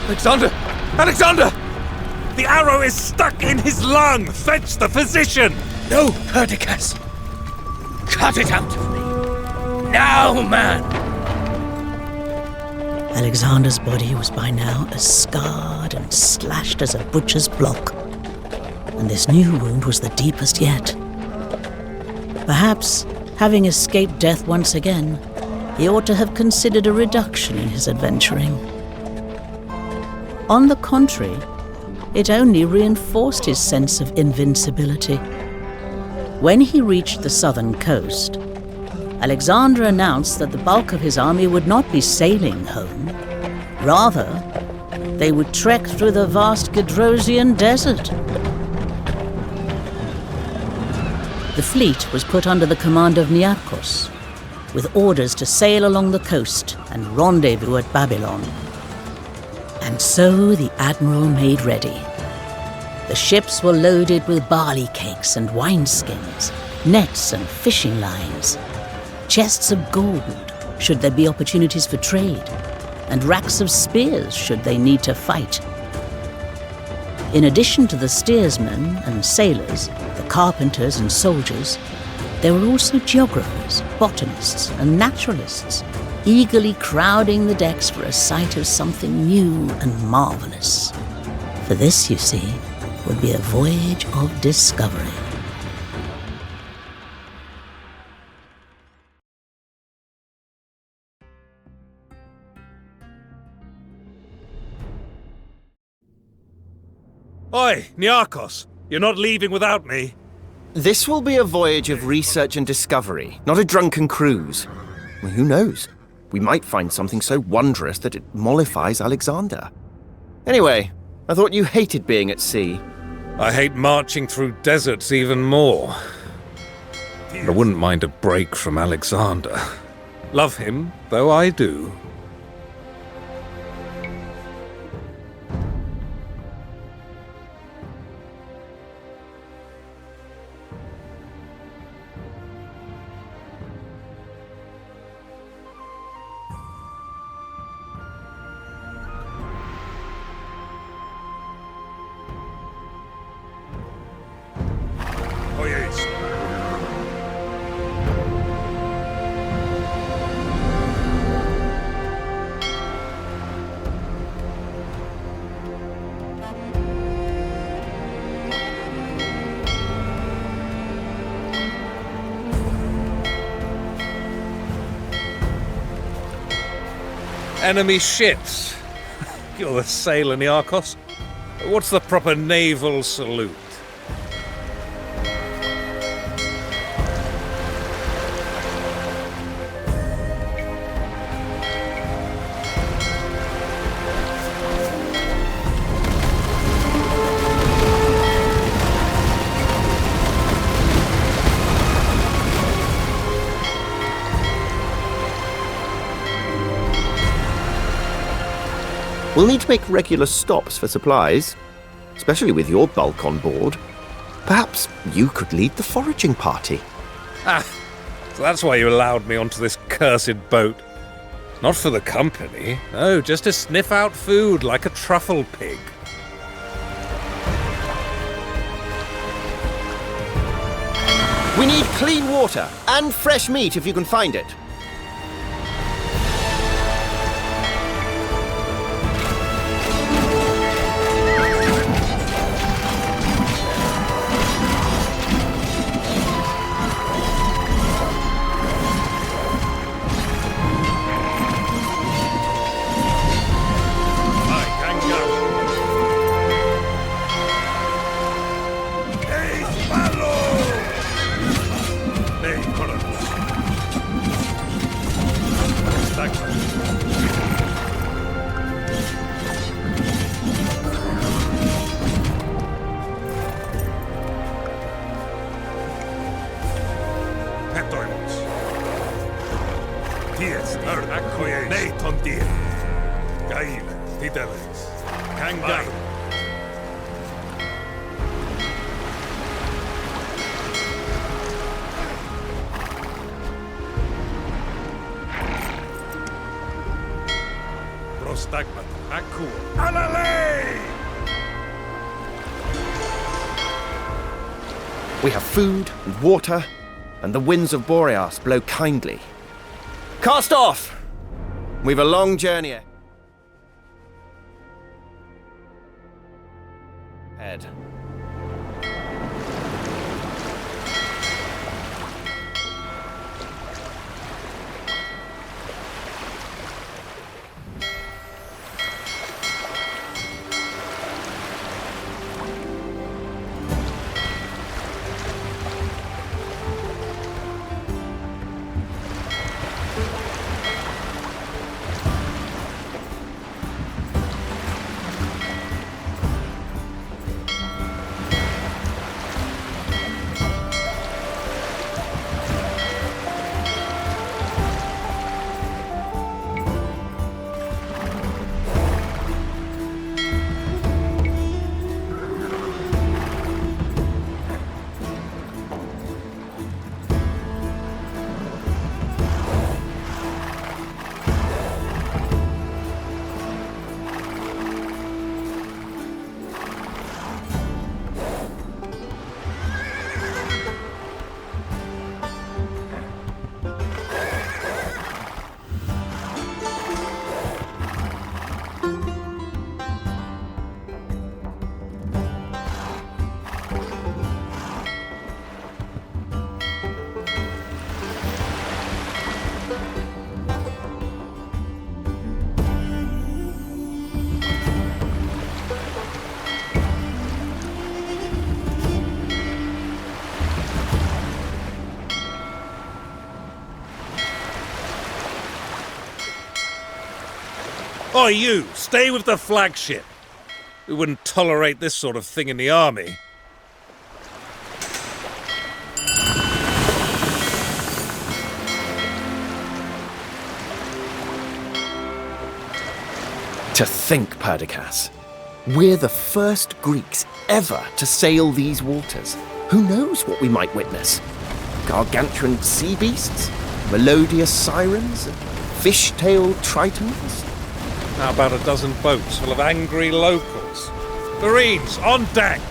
Alexander! Alexander! The arrow is stuck in his lung! Fetch the physician! No, Perdiccas! Cut it out of me! Now, man! Alexander's body was by now as scarred and slashed as a butcher's block, and this new wound was the deepest yet. Perhaps, having escaped death once again, he ought to have considered a reduction in his adventuring. On the contrary, it only reinforced his sense of invincibility. When he reached the southern coast, Alexander announced that the bulk of his army would not be sailing home. Rather, they would trek through the vast Gedrosian desert. The fleet was put under the command of Niarchos, with orders to sail along the coast and rendezvous at Babylon. And so the admiral made ready. The ships were loaded with barley cakes and wineskins, nets and fishing lines, chests of gold, should there be opportunities for trade, and racks of spears, should they need to fight. In addition to the steersmen and sailors, the carpenters and soldiers, there were also geographers, botanists, and naturalists, eagerly crowding the decks for a sight of something new and marvelous. For this, you see, would be a voyage of discovery. Oi, Niarchos! You're not leaving without me. This will be a voyage of research and discovery, not a drunken cruise. Well, who knows? We might find something so wondrous that it mollifies Alexander. Anyway, I thought you hated being at sea. I hate marching through deserts even more. But I wouldn't mind a break from Alexander. Love him, though I do. Voyage. Enemy ships. You're the sailor, Niarchos. What's the proper naval salute? We'll need to make regular stops for supplies, especially with your bulk on board. Perhaps you could lead the foraging party. Ah, so that's why you allowed me onto this cursed boat. Not for the company, no, just to sniff out food like a truffle pig. We need clean water and fresh meat if you can find it. Akku. Alalay! We have food and water, and the winds of Boreas blow kindly. Cast off! We've a long journey ahead. Oi, you! Stay with the flagship! We wouldn't tolerate this sort of thing in the army. To think, Perdiccas, we're the first Greeks ever to sail these waters. Who knows what we might witness? Gargantuan sea beasts? Melodious sirens? Fish-tailed tritons? How about a dozen boats full of angry locals? Marines, on deck!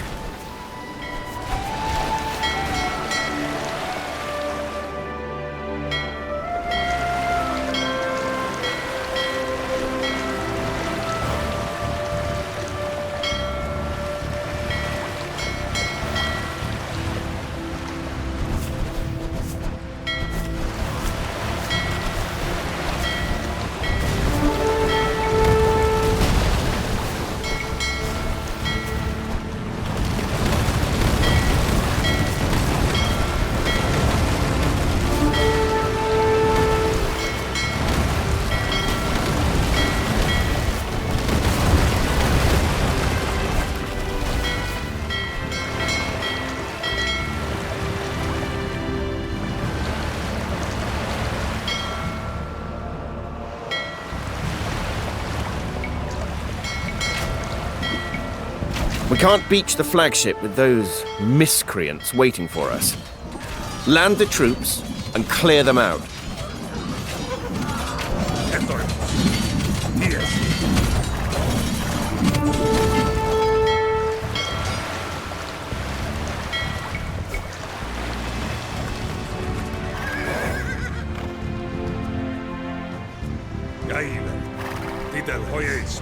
We can't beach the flagship with those miscreants waiting for us. Land the troops and clear them out. Voyage.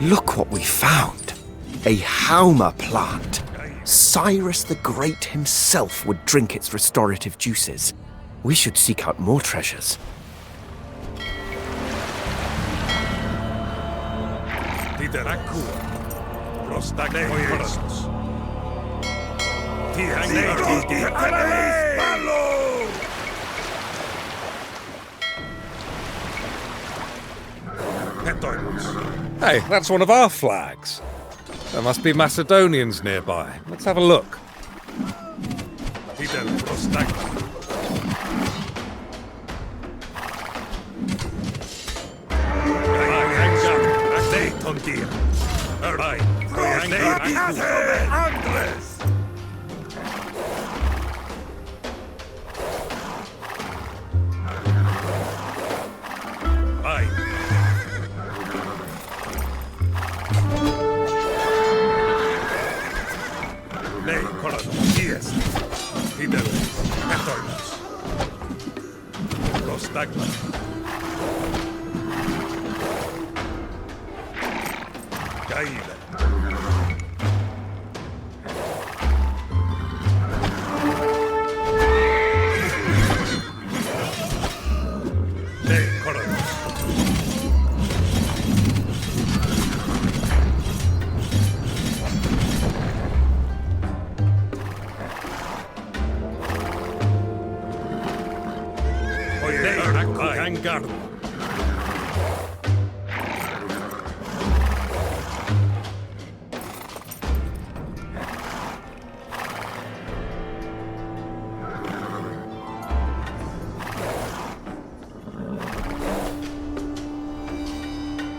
Look what we found. A Hauma plant. Cyrus the Great himself would drink its restorative juices. We should seek out more treasures. Hey, that's one of our flags. There must be Macedonians nearby. Let's have a look.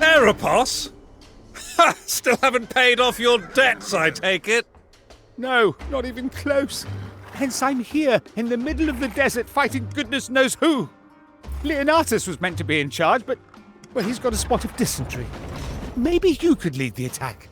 Eropos? Ha! Still haven't paid off your debts, I take it? No, not even close. Hence I'm here, in the middle of the desert, fighting goodness knows who. Leonatus was meant to be in charge, but, well, he's got a spot of dysentery. Maybe you could lead the attack.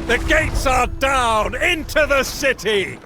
The gates are down! Into the city!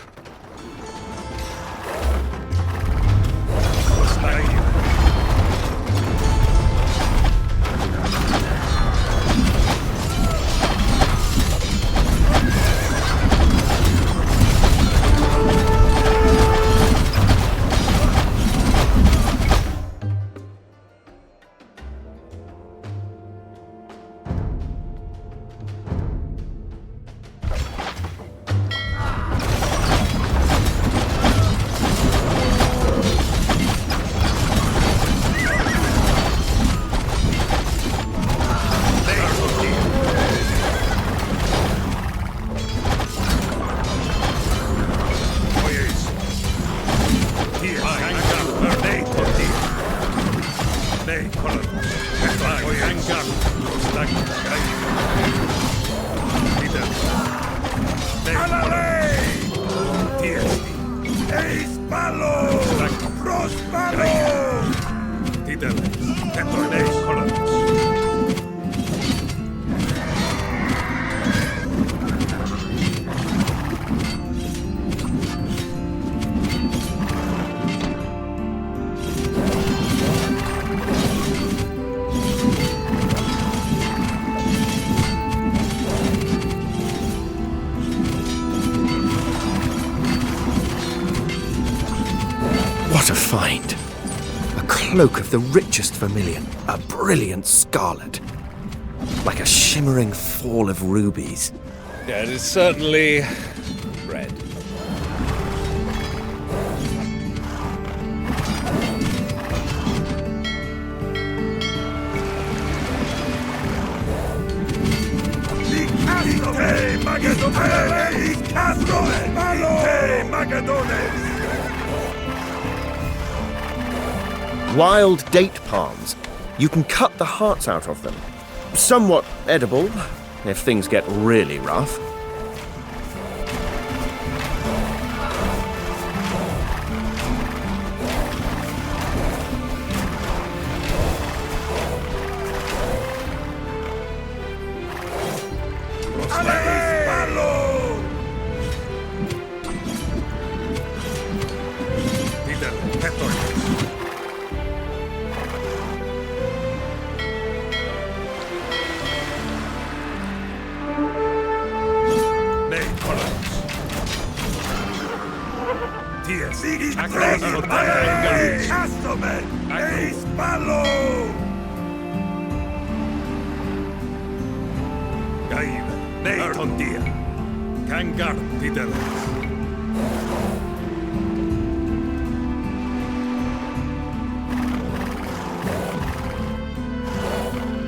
What a find! A cloak of the richest vermilion, a brilliant scarlet, like a shimmering fall of rubies. Yeah, it is certainly red. Wild date palms. You can cut the hearts out of them. Somewhat edible, if things get really rough. Castomen! Eis Malo! Gaib, Neiton Dia. Kangar Pideles.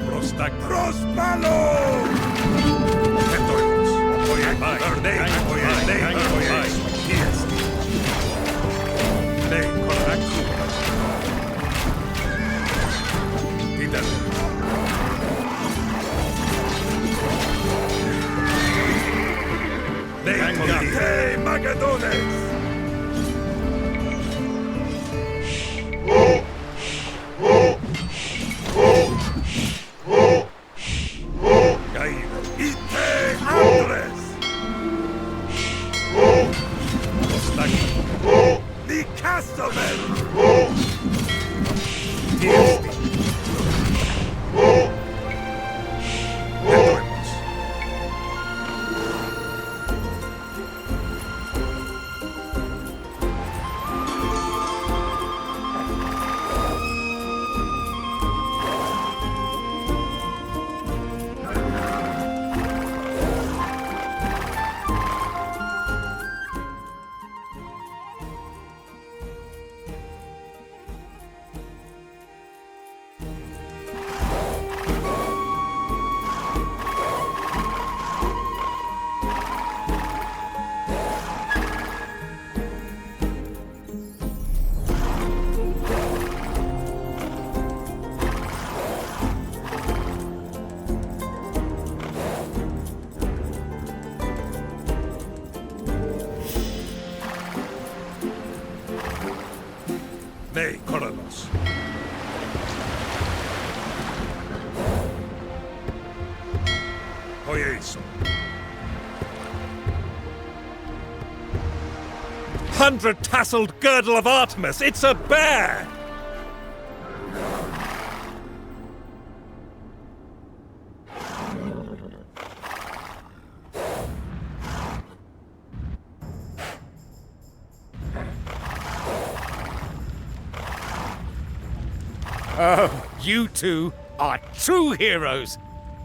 Prostag Prospalo! Ketoimus. Oye, Ardei, oye, Tiest. Nei, Koraku. Pideles. Hey, Magadones! Gaib, Ite Andres! Prostag. Di Castomen! Tiesti. Ketoimus. Nei, Koronos. Hoyeso. 100-tasseled girdle of Artemis! It's a bear! Oh, you two are true heroes.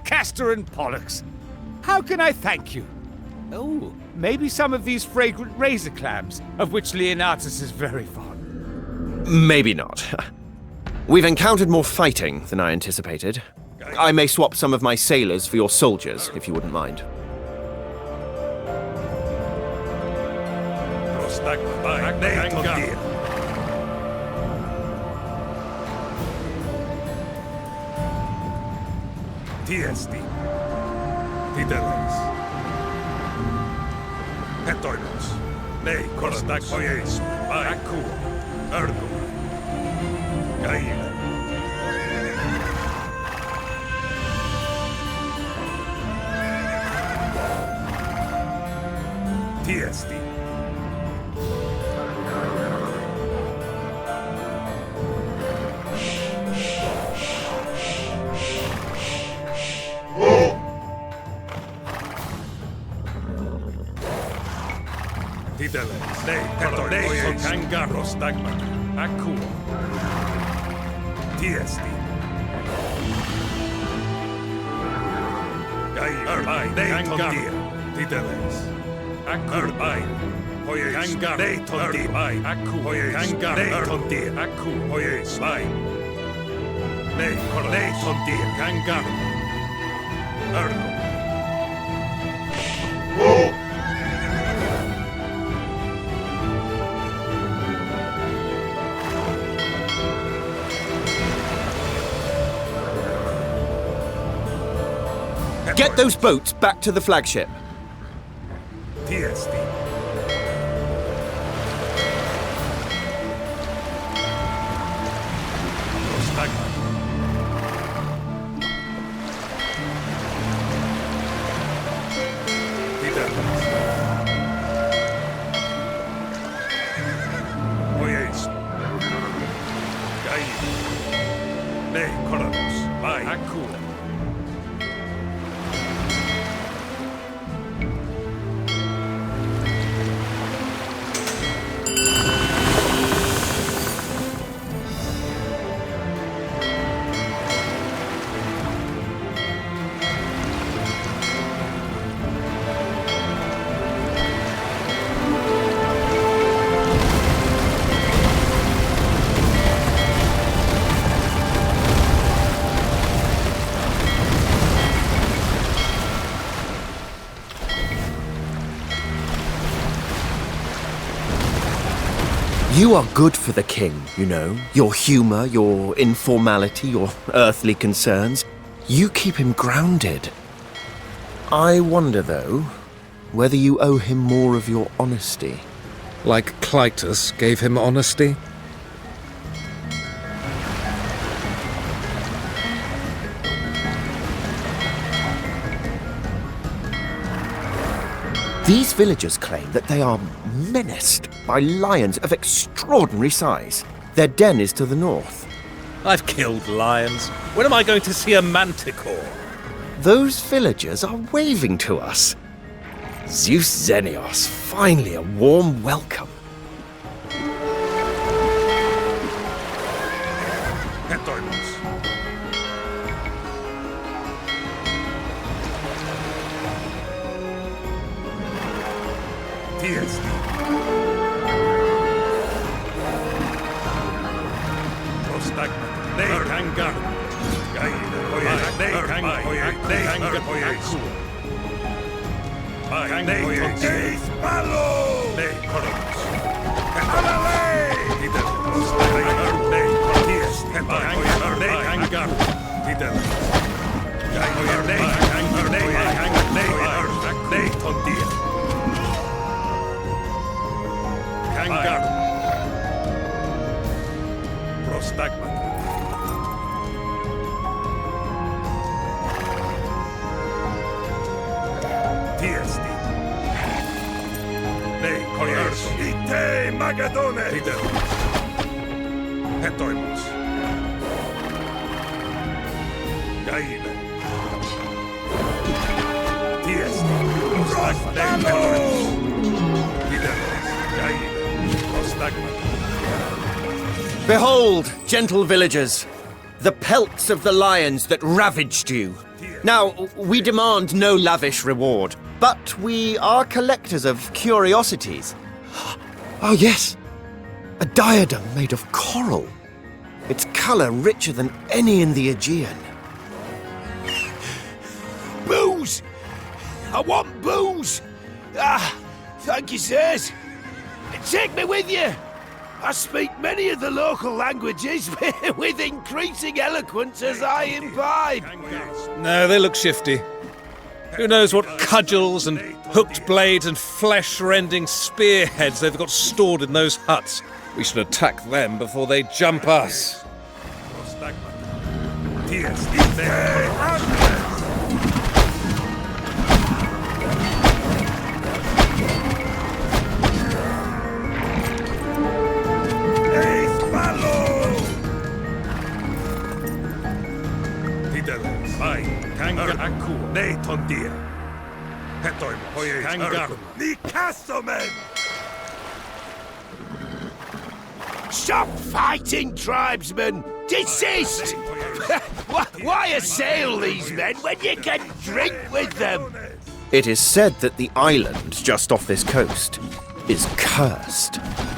Castor and Pollux. How can I thank you? Oh, maybe some of these fragrant razor clams, of which Leonatus is very fond. Maybe not. We've encountered more fighting than I anticipated. I may swap some of my sailors for your soldiers, if you wouldn't mind. Prostag, Neiton Dia. Tiesti. Pideles. Ketoimus. Nei, Prostag, Hoyeso. Aku. Ergo. Gaib. Tiesti. Pideles. Nei, Ketoimus. Kangaros Dagma. Aku. Tiesti. Gaib. Neiton Dia. Pideles. Akur bai. Hoye kangar. Neiton Dia. Bai. Aku. Hoye kangar. Neiton Dia. Aku. Hoye bai. Nei, Neiton Dia. Kangar. Ergo. Get those boats back to the flagship. Tiesti. Prostagma. Pideles. Hoyeso. Gaib. Nei, Koronos. Bai. Aku. You are good for the king, you know. Your humor, your informality, your earthly concerns. You keep him grounded. I wonder, though, whether you owe him more of your honesty. Like Clytus gave him honesty? These villagers claim that they are menaced by lions of extraordinary size. Their den is to the north. I've killed lions. When am I going to see a manticore? Those villagers are waving to us. Zeus Xenios, finally a warm welcome. Hetoimus. Tiesti. Prostagma. Nei kangar. Gaida. Nei kangar. Nei kangar. Nei tontis. Palo. Nei koros. Alale. Tidel. Prostagma. Nei tontis. Kangar. Nei kangar. Tidel. Gaida. Nei kangar. Nei kangar. Nei tontis. Kangar. Prostagma. Tiesti. Nei koros. Ite magadone. Tidel. Hetoimus. Gaida. Tiesti. Prostagma. Tidel. Gaida. Prostagma. Behold, gentle villagers, the pelts of the lions that ravaged you. Now, we demand no lavish reward, but we are collectors of curiosities. Oh, yes, a diadem made of coral. Its color richer than any in the Aegean. Booze! I want booze! Ah, thank you, sirs. Take me with you! I speak many of the local languages with increasing eloquence as I imbibe. No, they look shifty. Who knows what cudgels and hooked blades and flesh-rending spearheads they've got stored in those huts. We should attack them before they jump us. Kangar aku, nei tondia. Hetoimus, kangar, ni kassomen! Stop fighting, tribesmen! Desist! Why assail these men when you can drink with them? It is said that the island just off this coast is cursed.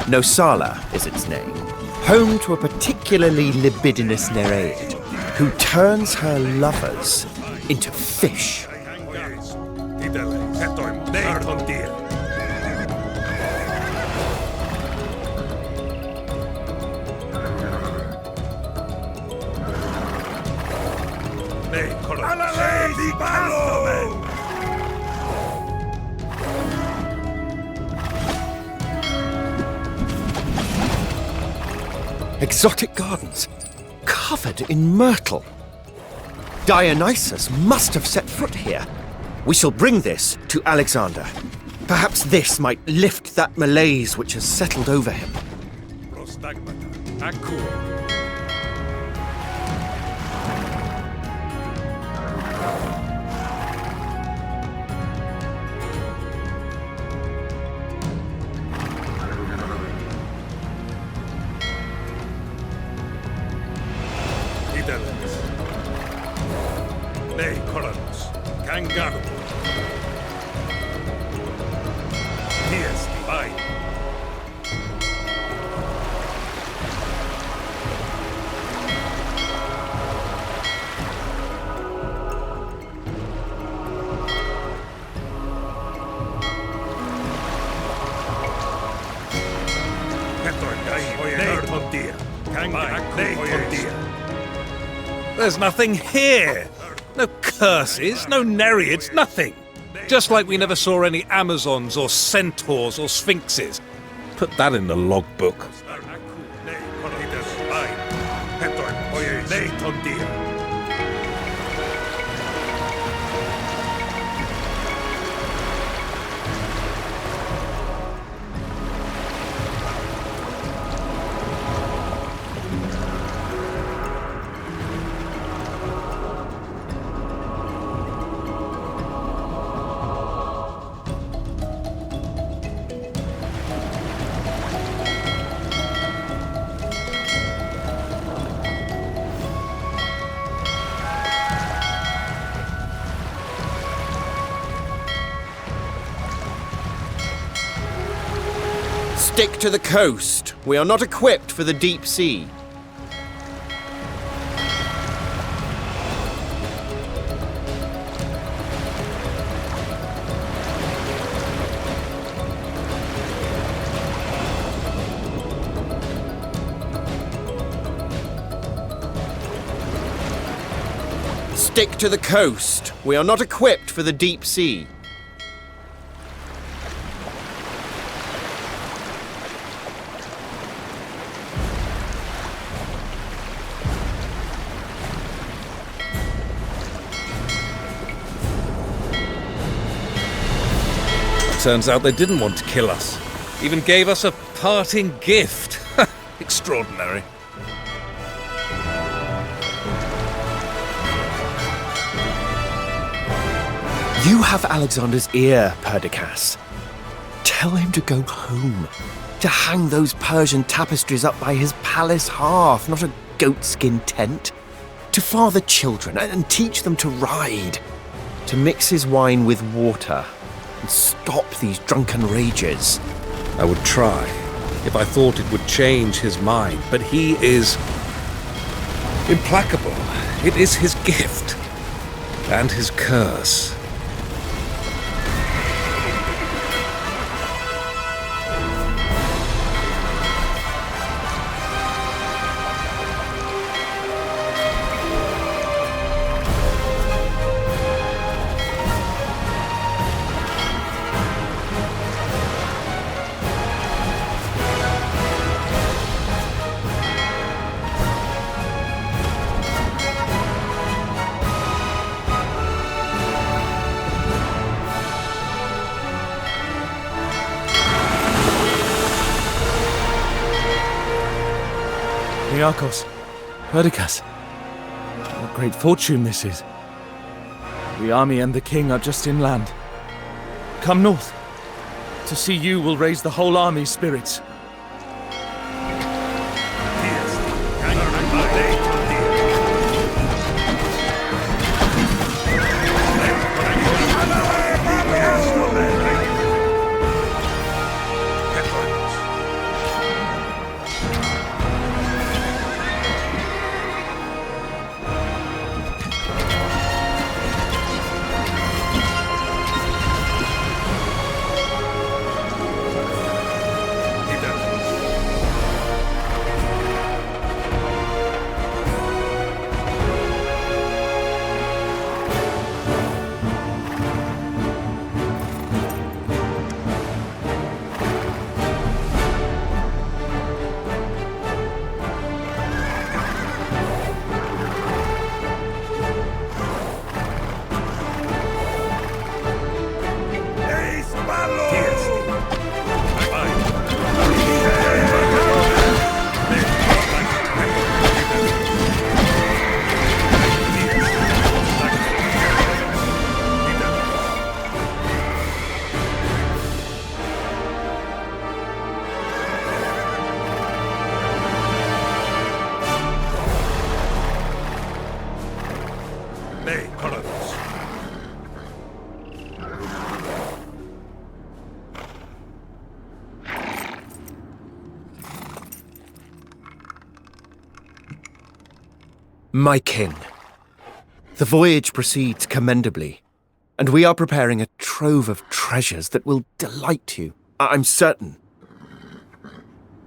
Nosala is its name, home to a particularly libidinous Nereid who turns her lovers into fish. Exotic gardens, covered in myrtle. Dionysus must have set foot here. We shall bring this to Alexander. Perhaps this might lift that malaise which has settled over him. Nei Chronicles, Kangar. Tiesti, vai. Hetoin, gai. There's nothing here. No curses, no nereids, nothing. Just like we never saw any Amazons or centaurs or sphinxes. Put that in the logbook. Stick to the coast. We are not equipped for the deep sea. Stick to the coast. We are not equipped for the deep sea. Turns out they didn't want to kill us. Even gave us a parting gift. Extraordinary. You have Alexander's ear, Perdiccas. Tell him to go home. To hang those Persian tapestries up by his palace hearth, not a goatskin tent. To father children and teach them to ride. To mix his wine with water. And stop these drunken rages. I would try, if I thought it would change his mind, but he is implacable. It is his gift and his curse. Chronicles, Perdiccas, what great fortune this is. The army and the king are just inland. Come north. To see you will raise the whole army's spirits. My king, the voyage proceeds commendably, and we are preparing a trove of treasures that will delight you, I'm certain.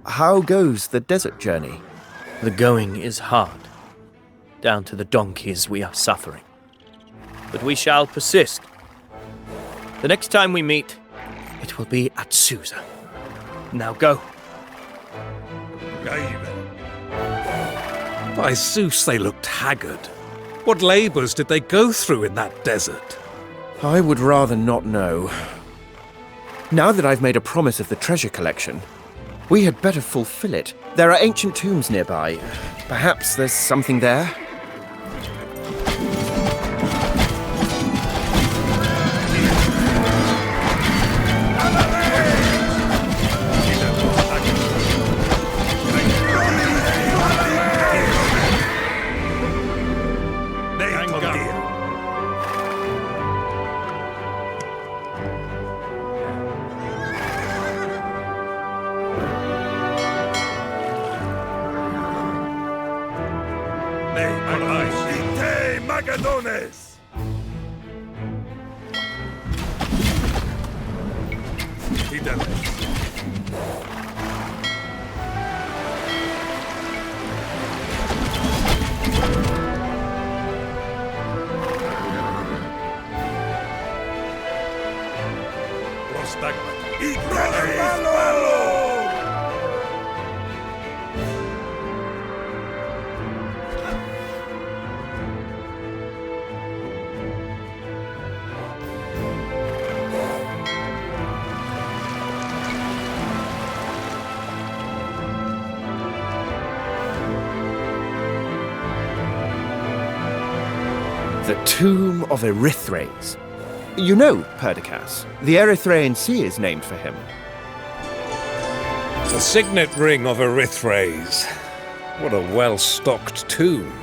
How goes the desert journey? The going is hard. Down to the donkeys we are suffering. But we shall persist. The next time we meet, it will be at Susa. Now go. By Zeus, they looked haggard. What labours did they go through in that desert? I would rather not know. Now that I've made a promise of the treasure collection, we had better fulfill it. There are ancient tombs nearby. Perhaps there's something there? Magadones! The Tomb of Erythraes. You know, Perdiccas, the Erythraean Sea is named for him. The signet ring of Erythraes. What a well-stocked tomb.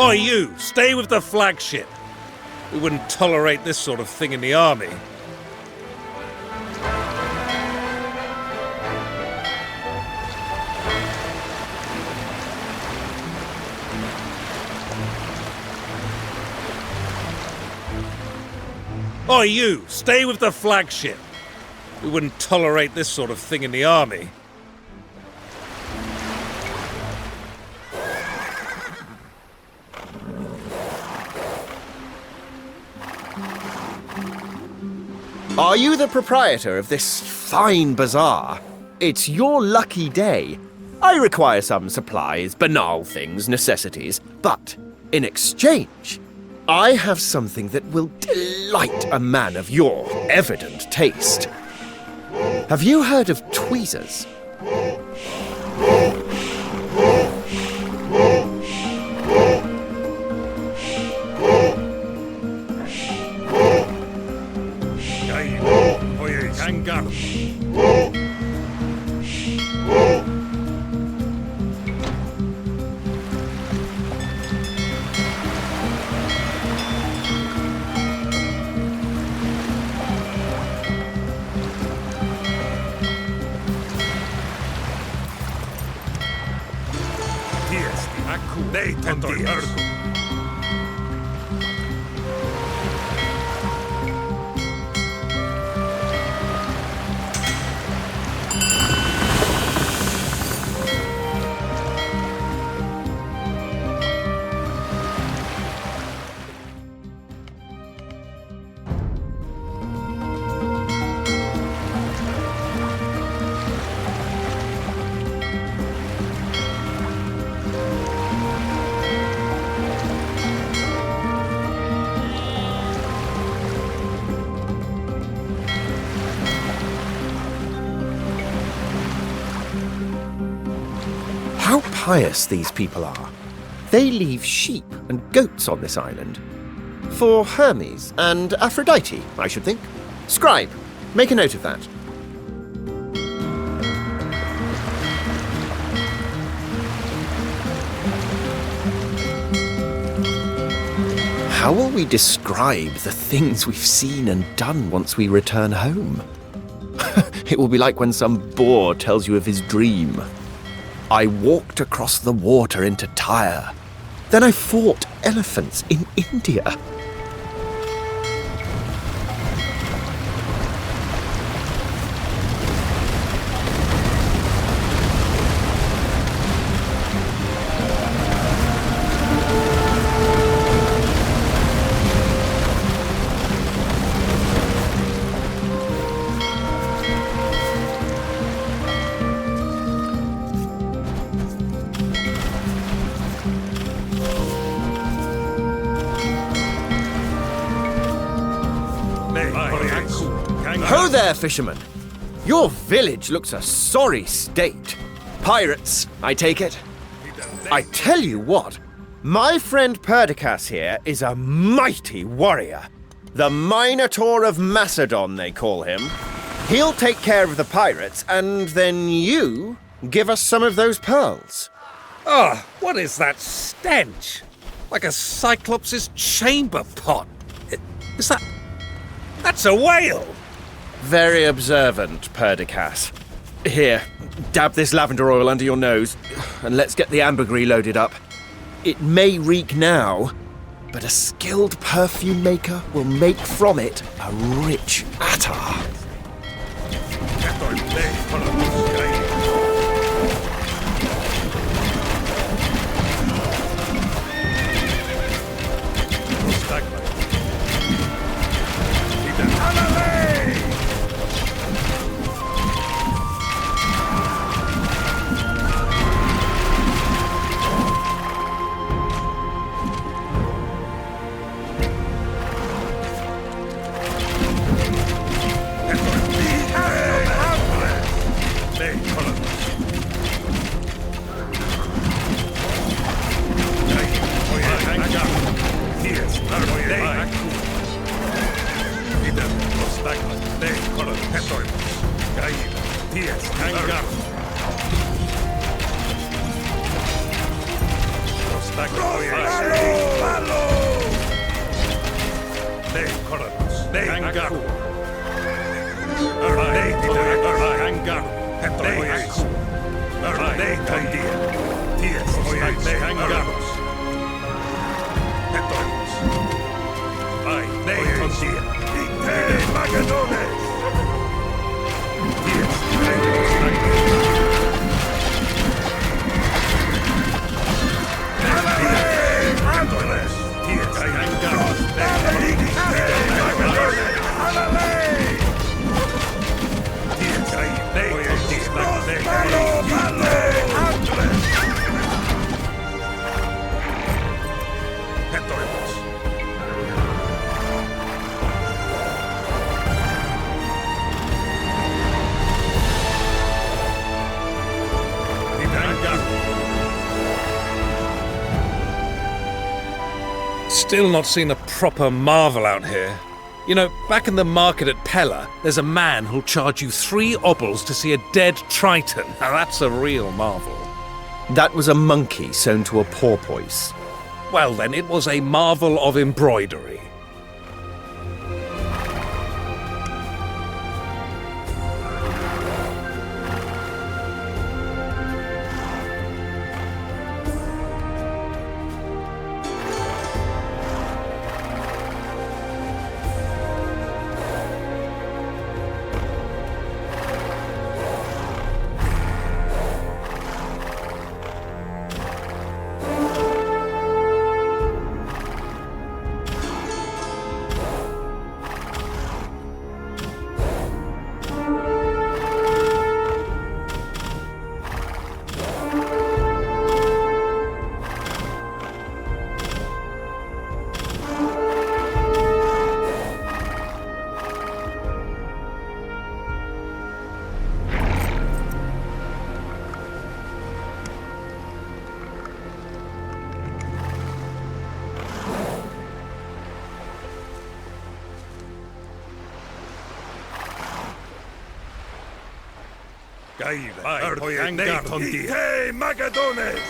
Oi, you! Stay with the flagship! We wouldn't tolerate this sort of thing in the army. Oi, you! Stay with the flagship! We wouldn't tolerate this sort of thing in the army. Are you the proprietor of this fine bazaar? It's your lucky day. I require some supplies, banal things, necessities, but in exchange, I have something that will delight a man of your evident taste. Have you heard of tweezers? How pious these people are. They leave sheep and goats on this island. For Hermes and Aphrodite, I should think. Scribe, make a note of that. How will we describe the things we've seen and done once we return home? It will be like when some boor tells you of his dream. I walked across the water into Tyre. Then I fought elephants in India. Ho there, fisherman! Your village looks a sorry state. Pirates, I take it? I tell you what, my friend Perdiccas here is a mighty warrior. The Minotaur of Macedon, they call him. He'll take care of the pirates, and then you give us some of those pearls. Ah, what is that stench? Like a Cyclops' chamber pot. Is that... That's a whale! Very observant, Perdiccas. Here, dab this lavender oil under your nose, and let's get the ambergris loaded up. It may reek now, but a skilled perfume maker will make from it a rich attar. Still not seen a proper marvel out here. You know, back in the market at Pella, there's a man who'll charge you 3 obols to see a dead triton. Now that's a real marvel. That was a monkey sewn to a porpoise. Well then, it was a marvel of embroidery. Hey, Magadones!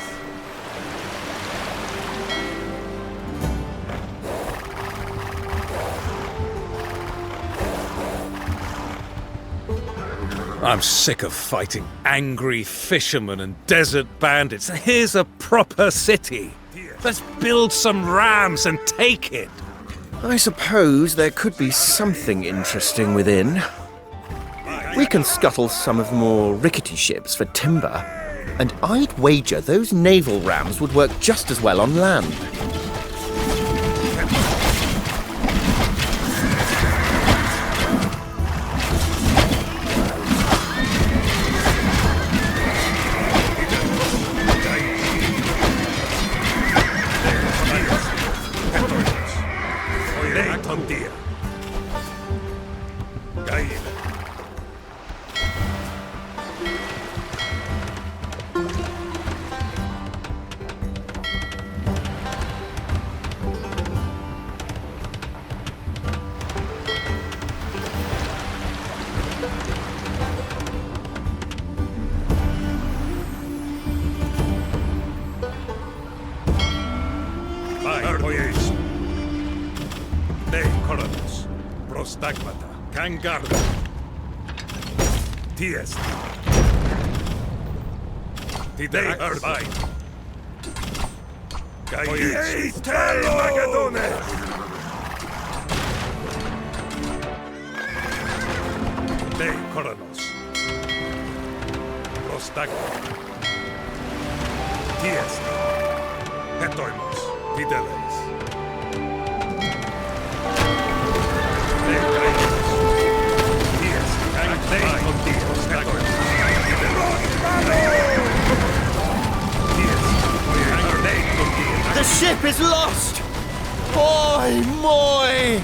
I'm sick of fighting angry fishermen and desert bandits. Here's a proper city. Let's build some rams and take it. I suppose there could be something interesting within. We can scuttle some of the more rickety ships for timber, and I'd wager those naval rams would work just as well on land. Voyage. Chronicles. Prostagmata. Kangarda. Ties. Tidei Earthbite. Voyage. Magadone. Chronicles. Prostagmata. Ties. Hetoimos. Tideles. The ship is lost! Boy, moi!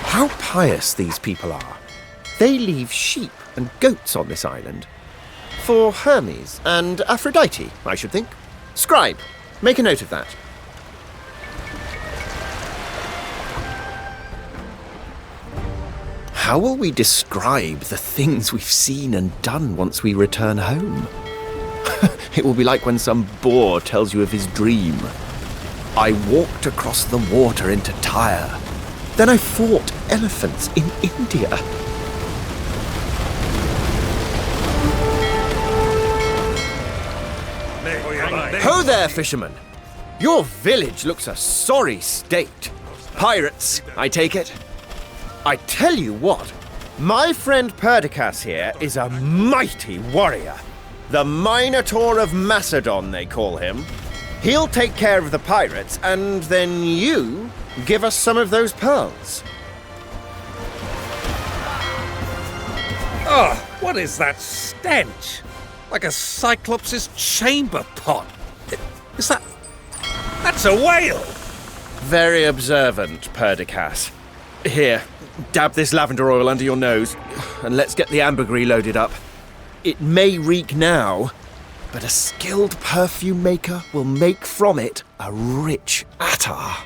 How pious these people are. They leave sheep and goats on this island. For Hermes and Aphrodite, I should think. Scribe, make a note of that. How will we describe the things we've seen and done once we return home? It will be like when some boor tells you of his dream. I walked across the water into Tyre. Then I fought elephants in India. Ho there, fisherman! Your village looks a sorry state. Pirates, I take it? I tell you what, my friend Perdiccas here is a mighty warrior. The Minotaur of Macedon, they call him. He'll take care of the pirates, and then you give us some of those pearls. Oh, what is that stench? Like a Cyclops' chamber pot. Is that... That's a whale! Very observant, Perdiccas. Here, dab this lavender oil under your nose, and let's get the ambergris loaded up. It may reek now, but a skilled perfume maker will make from it a rich attar.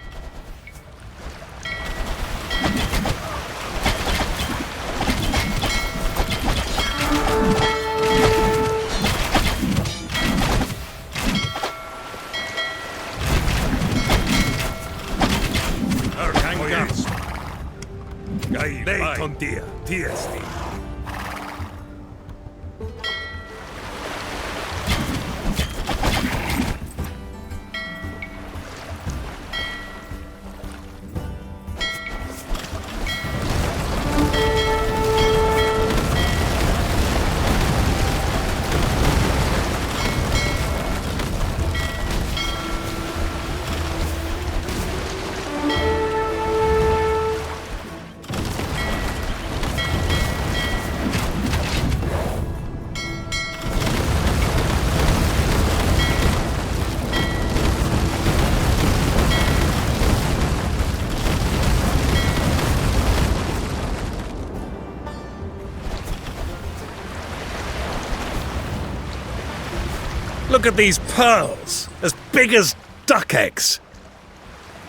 Look at these pearls, as big as duck eggs.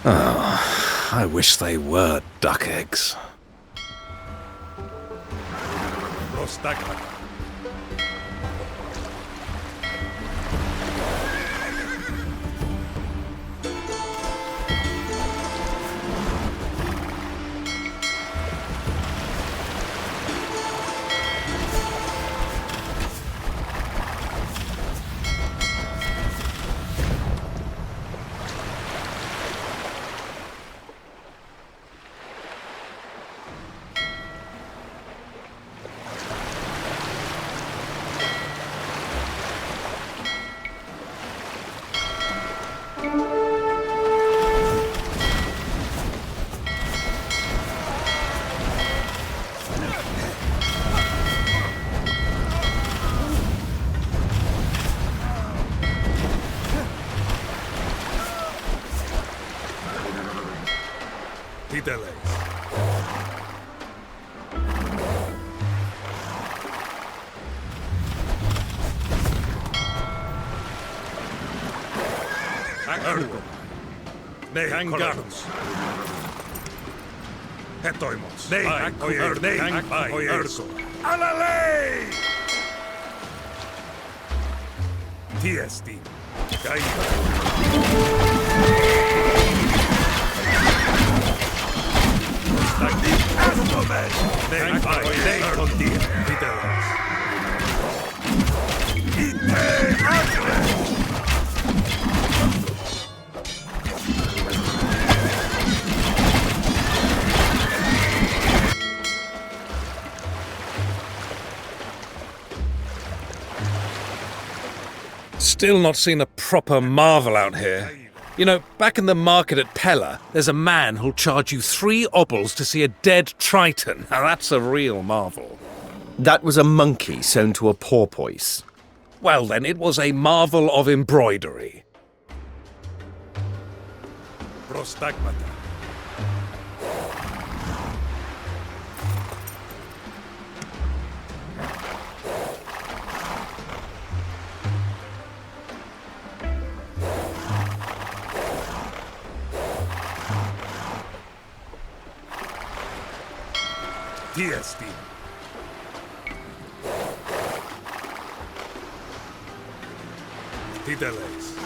Oh, I wish they were duck eggs. Prostagmata. Fideles. Ergo. Nei, Chronicles. Hetoimos. Nei, Ergo. Alalei! Tiesti. Still not seen a proper marvel out here. You know, back in the market at Pella, there's a man who'll charge you 3 obols to see a dead triton. Now that's a real marvel. That was a monkey sewn to a porpoise. Well then, it was a marvel of embroidery. Prostagmata. Tiesti. Fideles.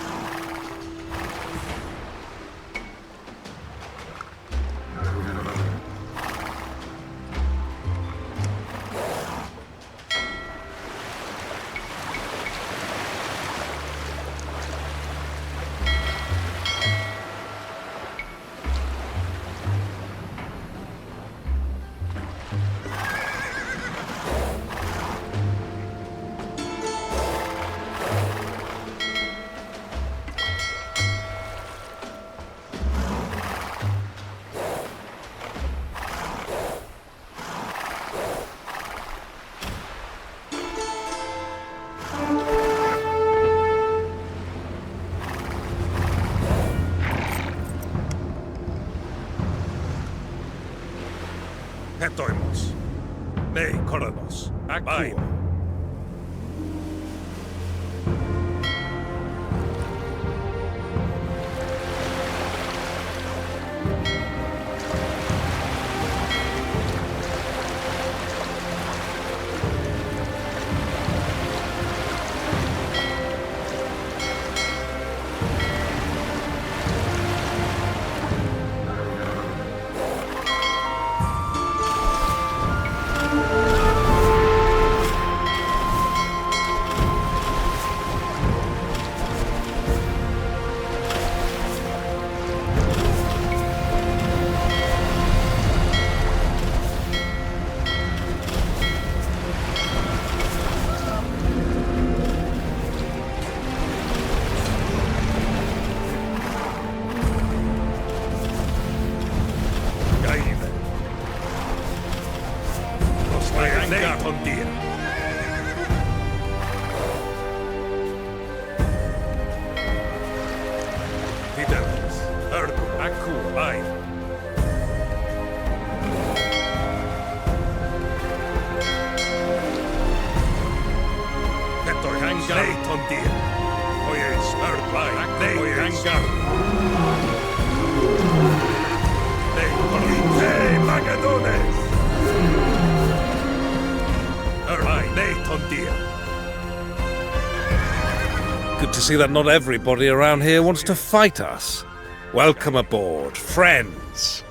Hetoimos. Nei, Chronicles. Akkuo. Fideles. Ergo. Akkuo. Ai. Hetoimos. Nei, tondir. Good to see that not everybody around here wants to fight us. Welcome aboard, friends.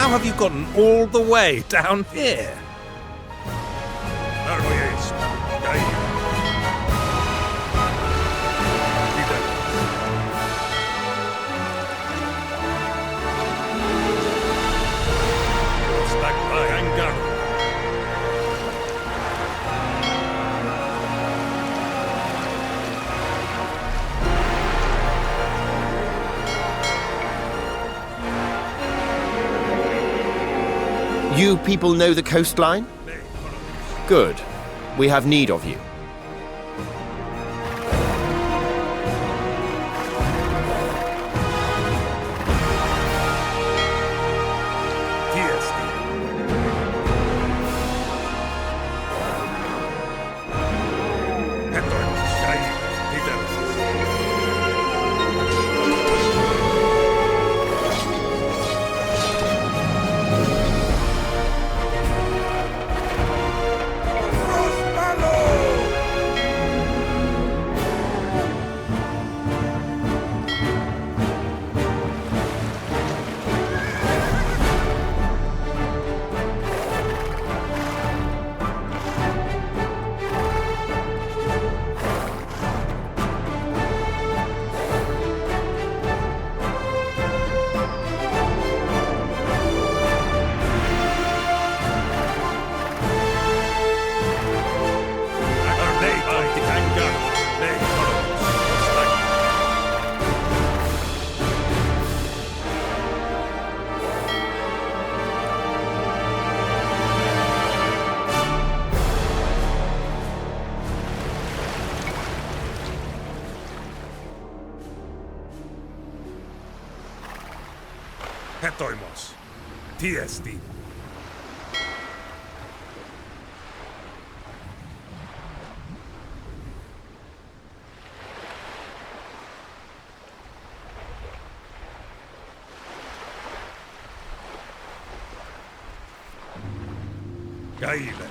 How have you gotten all the way down here? You people know the coastline? Good. We have need of you. Malo! Hetoimos. Tiesti. Gaile.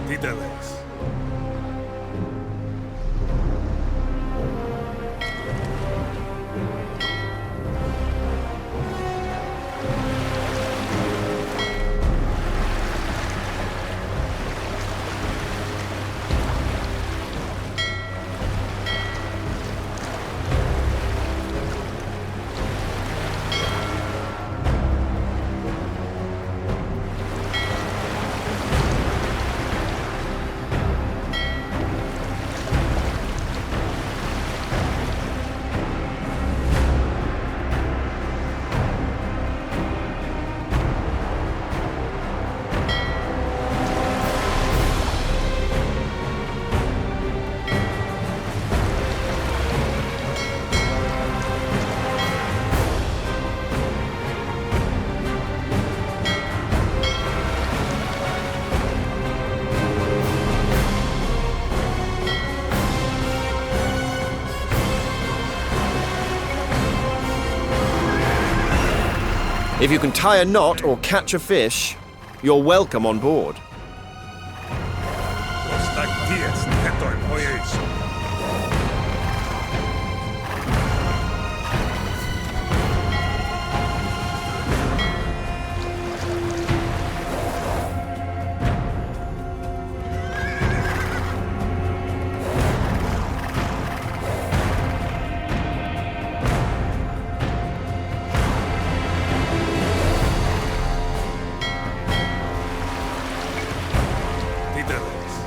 Dideles. If you can tie a knot or catch a fish, you're welcome on board. Ostak tiesti. Hetoim. Voyage.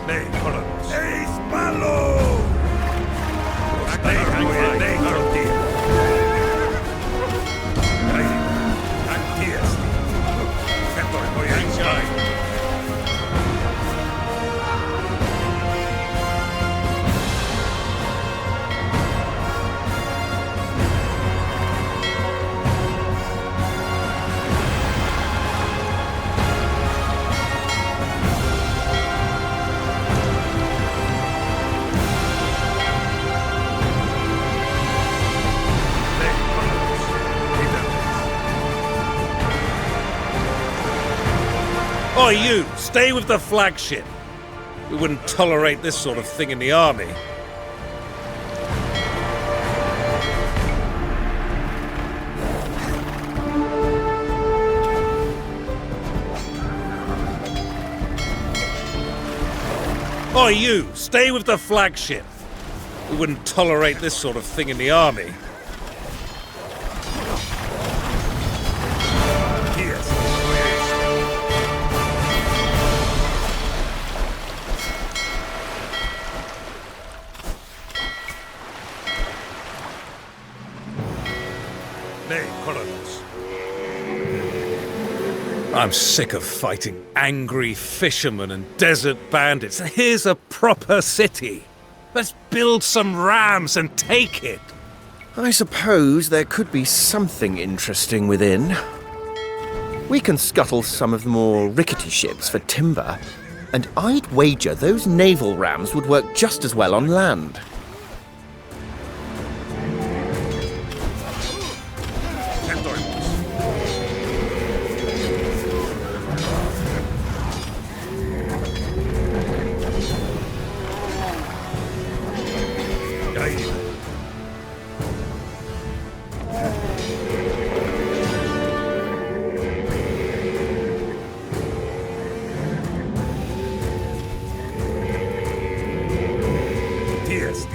Nei, Chronicles. Eis Malo! Nei, Chronicles. Nei, Tiesti. Hetoim. Voyage. Oi, you! Stay with the flagship! We wouldn't tolerate this sort of thing in the army. Oi, you! Stay with the flagship! We wouldn't tolerate this sort of thing in the army. Nei, Chronicles. I'm sick of fighting angry fishermen and desert bandits. Here's a proper city. Let's build some rams and take it. I suppose there could be something interesting within. We can scuttle some of the more rickety ships for timber, and I'd wager those naval rams would work just as well on land. Tiesti.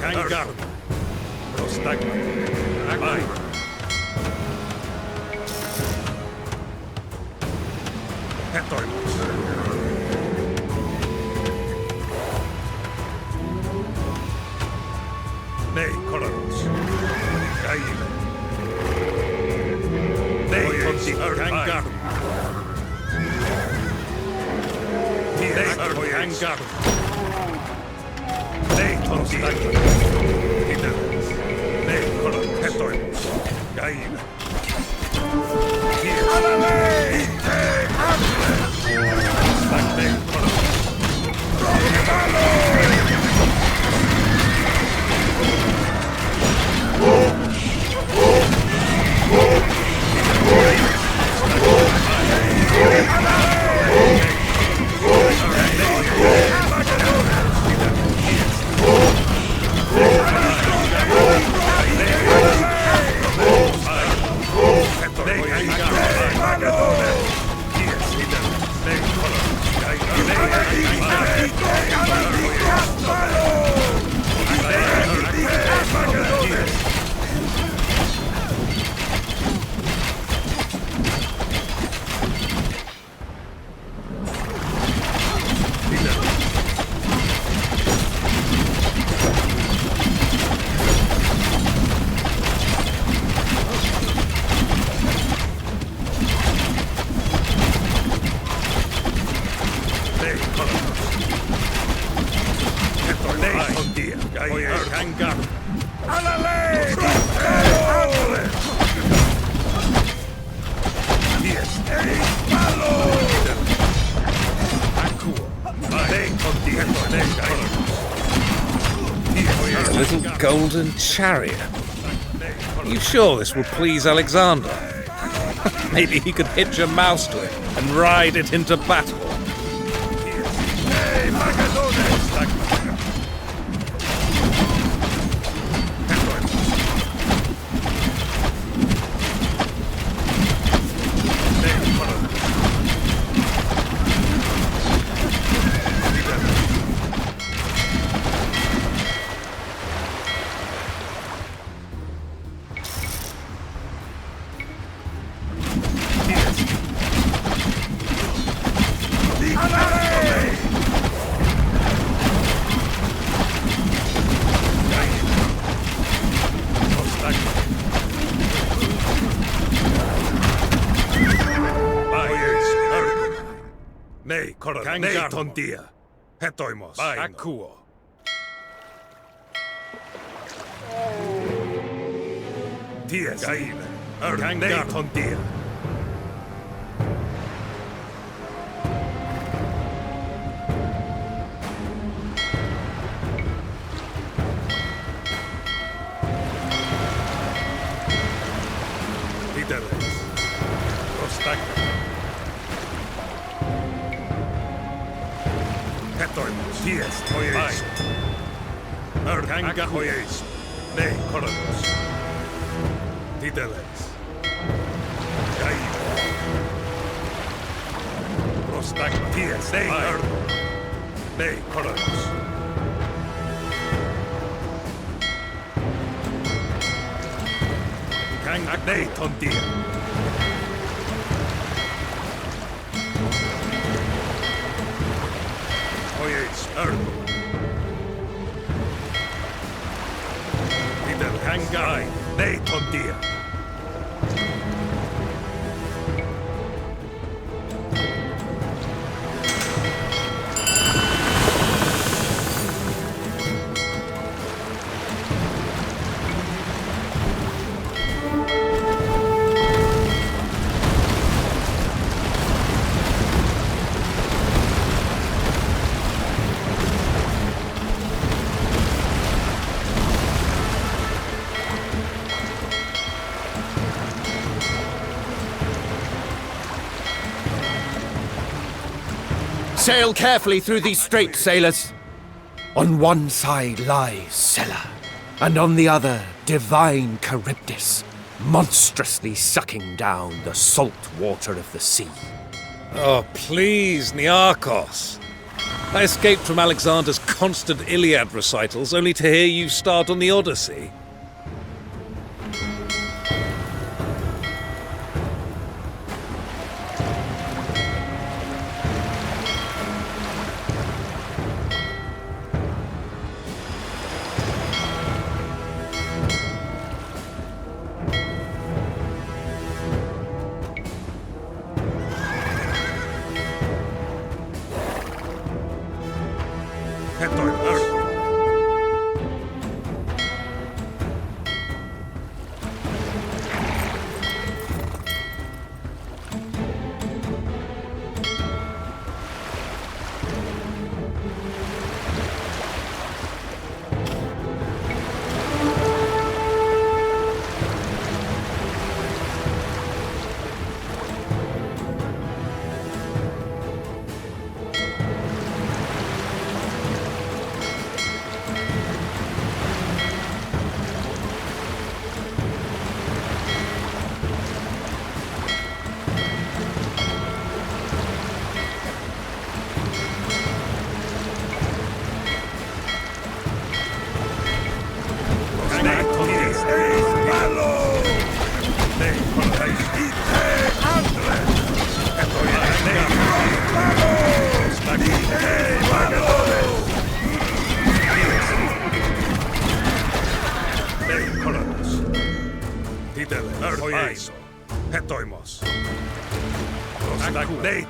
Kangarm. Prostagma. Akku. Hetoimus. Nei, Chronicles. Käile. Nei, Totti, Kangarm. Nei, Kangarm. Nei, Totti. Hiteles. Nei, Chronicles. Hetoimus. Käile. A little golden chariot. Are you sure this will please Alexander? Maybe he could hitch a mouse to it and ride it into battle. Nei, Chronicles. Nei, tontia. Hetoimos. Akkuo. Ties. Käile. Nei, tontia. Hiteles. Prostagma. Hetoimus. Ties. Voyage. Kanga Voyage. Nei, Chronicles. Hiteles. Käile. Prostagma. Ties. Nei, Nei, Chronicles. Kanga. Nei, tontia. Voyage. Peter. Kanga. Nei, tontia. Sail carefully through these straits, sailors. On one side lies Sella, and on the other, divine Charybdis, monstrously sucking down the salt water of the sea. Oh, please, Niarchos. I escaped from Alexander's constant Iliad recitals only to hear you start on the Odyssey.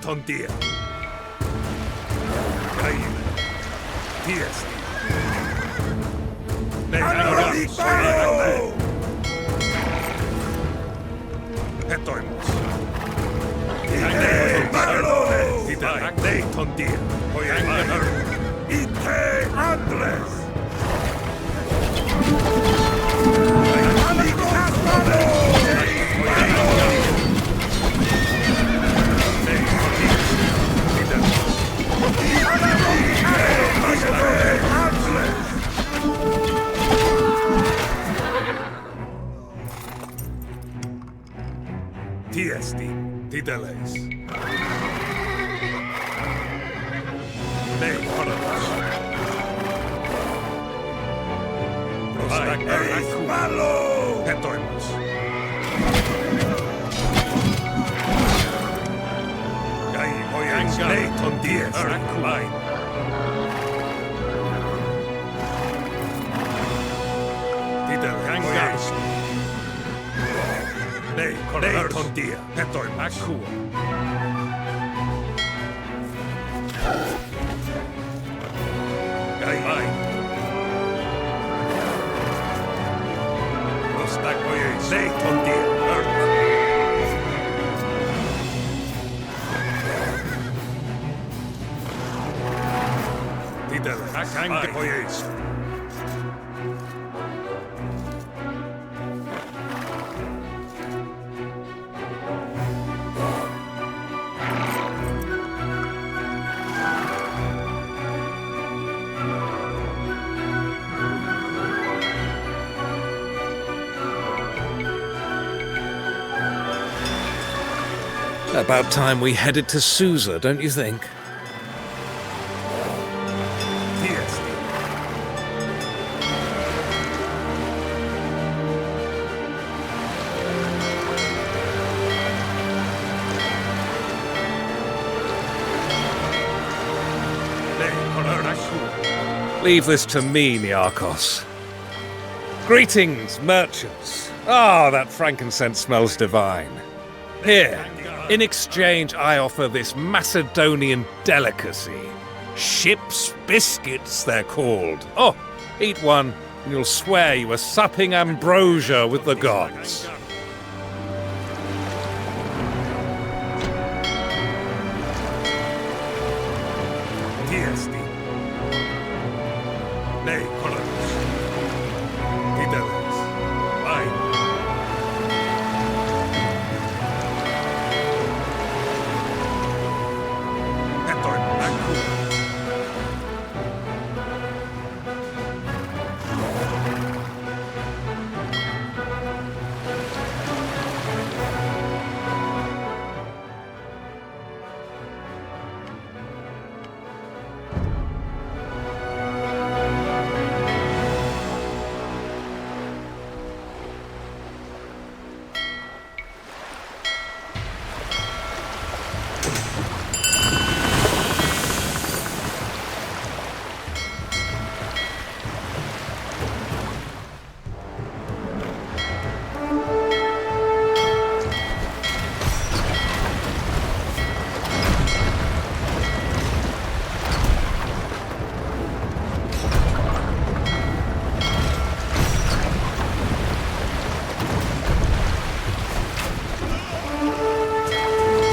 Tontia. Caime. Tiesti. Hetoimos. Tontia. Ite Andres. Tiesti, titeleis. Nei Chronicles. Hetoimos. Nei Tonties. Titeleis. Nei Tontia. Hetoimos. Nei Tontia. Voyage. About time we headed to Susa, don't you think? Leave this to me, Niarchos. Greetings, merchants. Ah, that frankincense smells divine. Here, in exchange, I offer this Macedonian delicacy. Ship's biscuits, they're called. Oh, eat one, and you'll swear you were supping ambrosia with the gods. Nei Chronicles. Titeleis.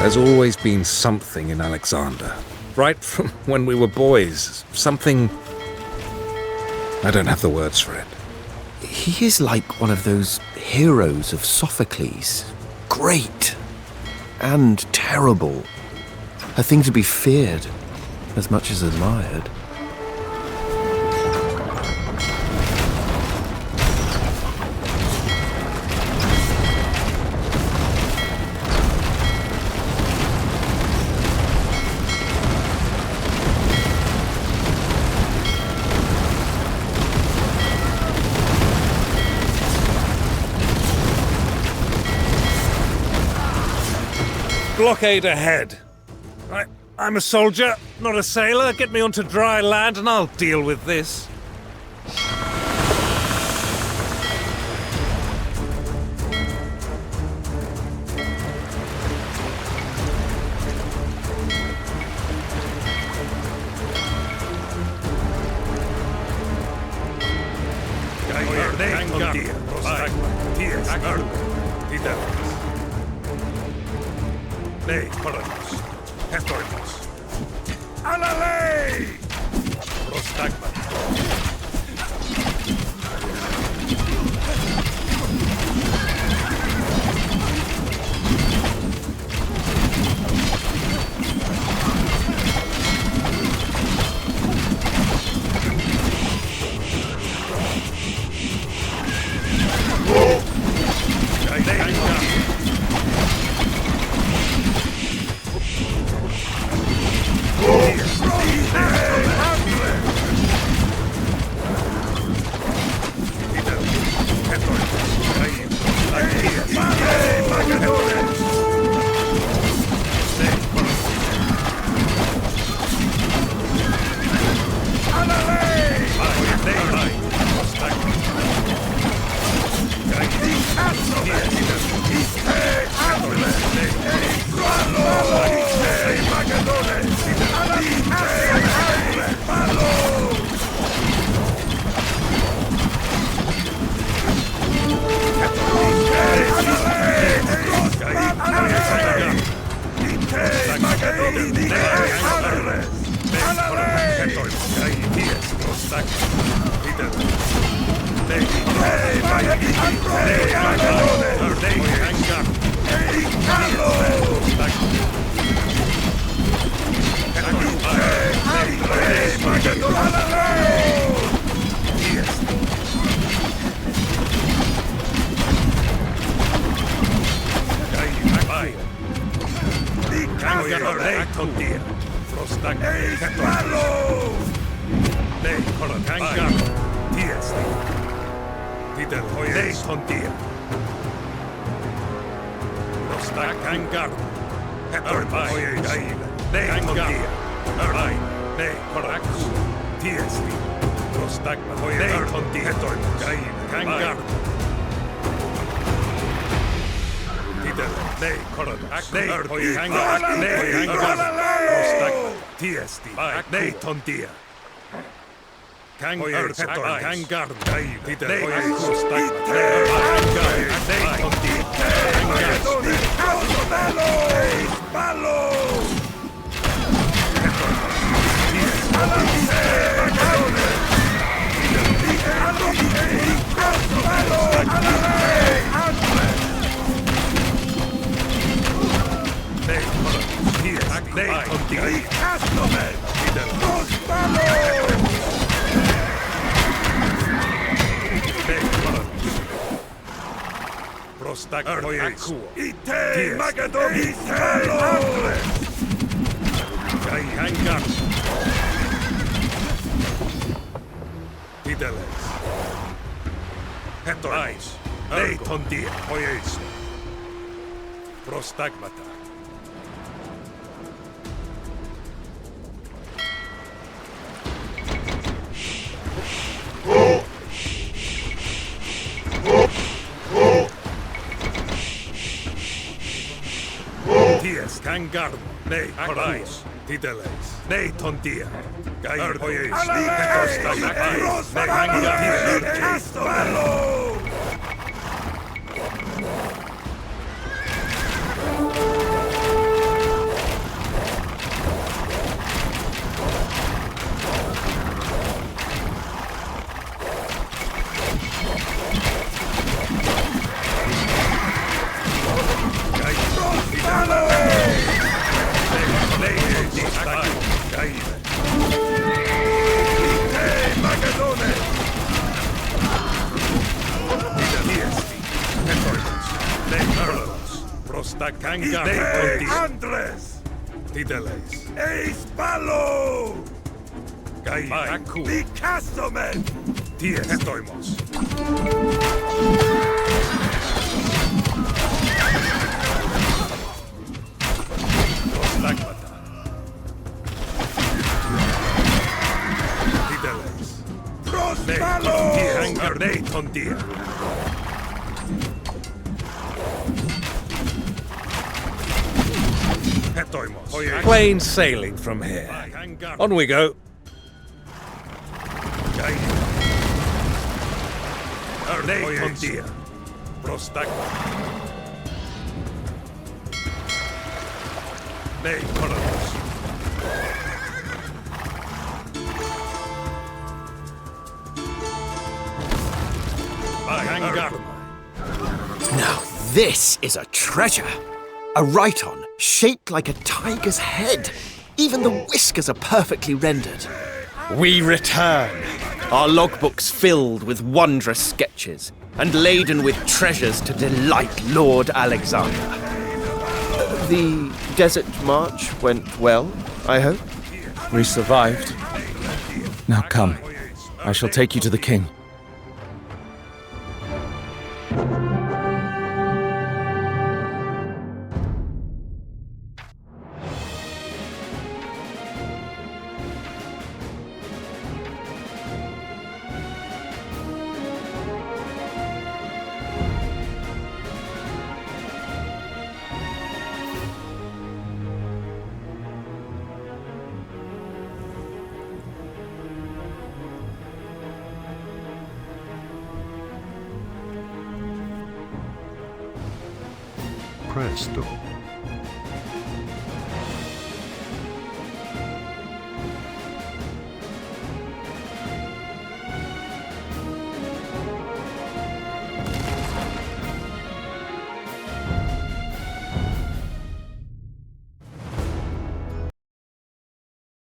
There's always been something in Alexander. Right from when we were boys. Something... I don't have the words for it. He is like one of those heroes of Sophocles. Great and terrible. A thing to be feared as much as admired. Blockade ahead. I'm a soldier, not a sailor. Get me onto dry land and I'll deal with this. Nei, Chronicles. Historicals. Alalei! Prostagma. Prostagmata. Ties, Kangar, nei, Corais, Tideles, nei, Tondia, Gair, Hoyes, Kangar Andres. Tideles. Eis Palo. Kai Aku. Picasso men. Ties estoimos. Lagmata. Tideles. Prospalo. Kangar Tondia. Plain sailing from here. On we go. Now this is a treasure. A Rhyton, shaped like a tiger's head. Even the whiskers are perfectly rendered. We return. Our logbooks filled with wondrous sketches and laden with treasures to delight Lord Alexander. The desert march went well, I hope? We survived. Now come. I shall take you to the king. Presto.